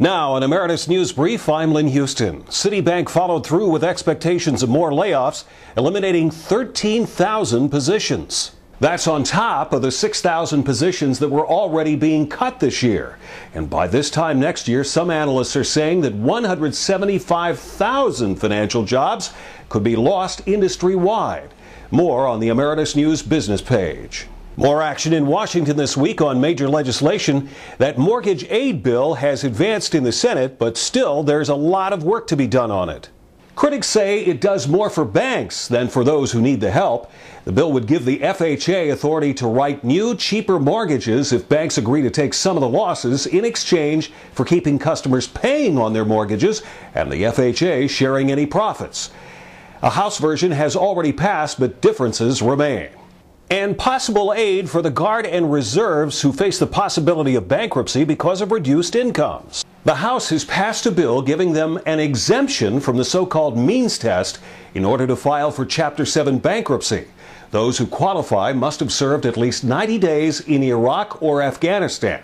Now, an Emeritus News Brief, I'm Lynn Huston. Citibank followed through with expectations of more layoffs, eliminating 13,000 positions. That's on top of the 6,000 positions that were already being cut this year. And by this time next year, some analysts are saying that 175,000 financial jobs could be lost industry-wide. More on the Emeritus News business page. More action in Washington this week on major legislation. That mortgage aid bill has advanced in the Senate, but still there's a lot of work to be done on it. Critics say it does more for banks than for those who need the help. The bill would give the FHA authority to write new, cheaper mortgages if banks agree to take some of the losses in exchange for keeping customers paying on their mortgages and the FHA sharing any profits. A House version has already passed, but differences remain. And possible aid for the Guard and Reserves who face the possibility of bankruptcy because of reduced incomes. The House has passed a bill giving them an exemption from the so-called means test in order to file for Chapter 7 bankruptcy. Those who qualify must have served at least 90 days in Iraq or Afghanistan.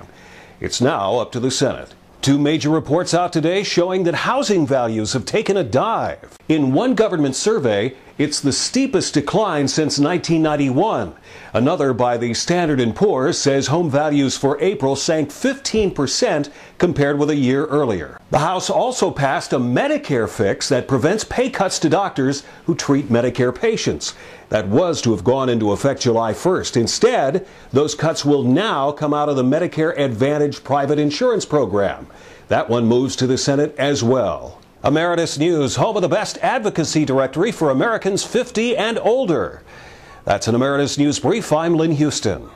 It's now up to the Senate. Two major reports out today showing that housing values have taken a dive. In one government survey, it's the steepest decline since 1991. Another by the Standard & Poor's says home values for April sank 15% compared with a year earlier. The House also passed a Medicare fix that prevents pay cuts to doctors who treat Medicare patients. That was to have gone into effect July 1st. Instead, those cuts will now come out of the Medicare Advantage private insurance program. That one moves to the Senate as well. Emeritus News, home of the best advocacy directory for Americans 50 and older. That's an Emeritus News Brief. I'm Lynn Huston.